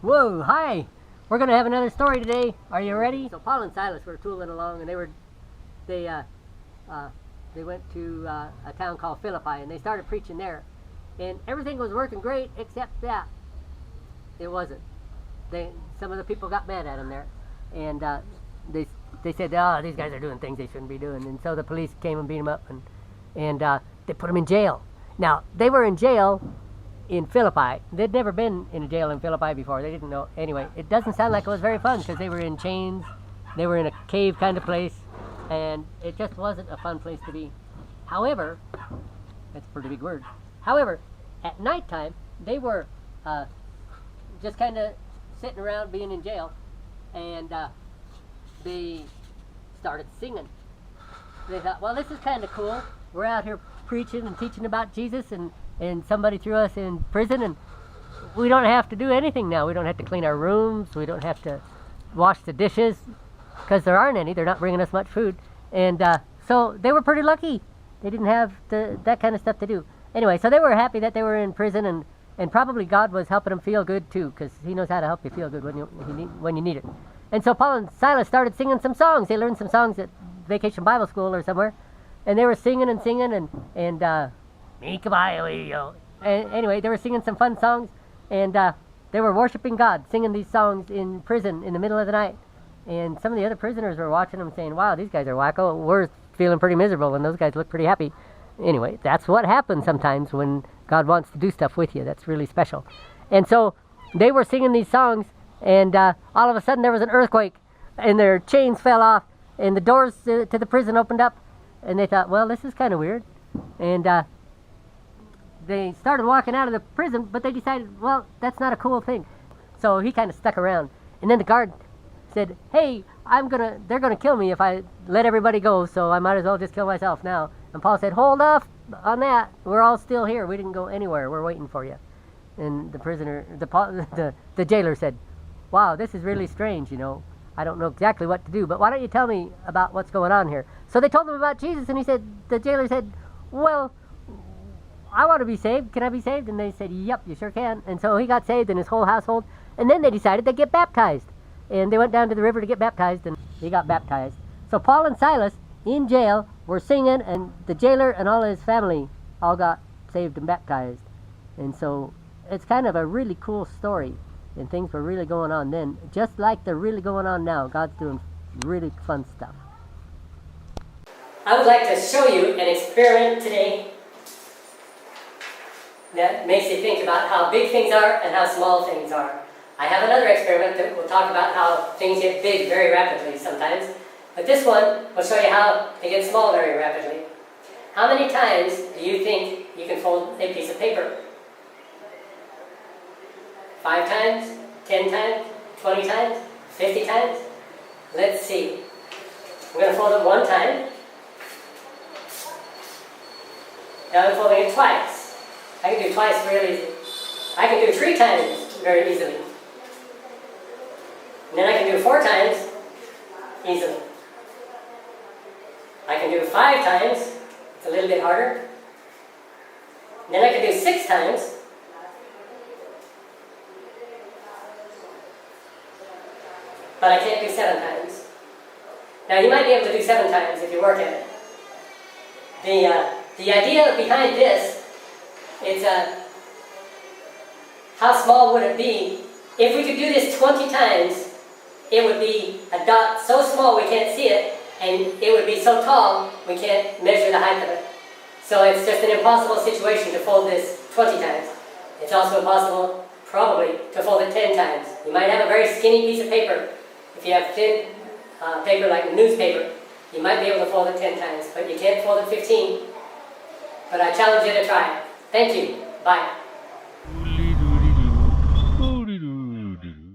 Whoa, hi! We're going to have another story today. Are you ready? So Paul and Silas were tooling along, and they went to a town called Philippi, and they started preaching there. And everything was working great, except that it wasn't. Some of the people got mad at them there, and they said, "Oh, these guys are doing things they shouldn't be doing." And so the police came and beat them up, and they put them in jail. Now they were in jail in Philippi. They'd never been in a jail in Philippi before. They didn't know. Anyway, it doesn't sound like it was very fun because they were in chains. They were in a cave kind of place, and it just wasn't a fun place to be. However, that's a pretty big word. However, at nighttime, they were just kind of sitting around being in jail, and they started singing. They thought, well, this is kind of cool. We're out here preaching and teaching about Jesus, and somebody threw us in prison, and we don't have to do anything now. We don't have to clean our rooms. We don't have to wash the dishes because there aren't any. They're not bringing us much food. And so they were pretty lucky. They didn't have that kind of stuff to do. Anyway, so they were happy that they were in prison, and probably God was helping them feel good too, because He knows how to help you feel good when you need it. And so Paul and Silas started singing some songs. They learned some songs at Vacation Bible School or somewhere, and they were singing and anyway, they were singing some fun songs, and they were worshiping God, singing these songs in prison in the middle of the night. And some of the other prisoners were watching them saying, wow, these guys are wacko. We're feeling pretty miserable, and those guys look pretty happy. Anyway, that's what happens sometimes when God wants to do stuff with you. That's really special. And so they were singing these songs, and all of a sudden there was an earthquake, and their chains fell off, and the doors to the prison opened up, and they thought, well, this is kind of weird. And they started walking out of the prison, but they decided, well, that's not a cool thing. So he kind of stuck around. And then the guard said, hey, they're gonna kill me if I let everybody go, so I might as well just kill myself now. And Paul said, hold off on that. We're all still here. We didn't go anywhere. We're waiting for you. And the jailer said, wow, this is really strange, you know. I don't know exactly what to do, but why don't you tell me about what's going on here? So they told him about Jesus, and the jailer said, well, I want to be saved. Can I be saved? And they said, yep, you sure can. And so he got saved and his whole household. And then they decided they'd get baptized. And they went down to the river to get baptized, and he got baptized. So Paul and Silas in jail were singing, and the jailer and all his family all got saved and baptized. And so it's kind of a really cool story. And things were really going on then, just like they're really going on now. God's doing really fun stuff. I would like to show you an experiment today that makes you think about how big things are and how small things are. I have another experiment that will talk about how things get big very rapidly sometimes, but this one will show you how they get small very rapidly. How many times do you think you can fold a piece of paper? 5 times? 10 times? 20 times? 50 times? Let's see. I'm going to fold it 1 time. Now I'm folding it twice. I can do twice real easy. I can do 3 times very easily. And then I can do 4 times easily. I can do 5 times. It's a little bit harder. And then I can do 6 times. But I can't do 7 times. Now you might be able to do 7 times if you work at it. The idea behind this is how small would it be if we could do this 20 times? It would be a dot so small we can't see it, and it would be so tall we can't measure the height of it. So it's just an impossible situation to fold this 20 times. It's also impossible, probably, to fold it 10 times. You might have a very skinny piece of paper. If you have thin paper like newspaper, you might be able to fold it 10 times, but you can't fold it 15. But I challenge you to try it. Thank you. Bye.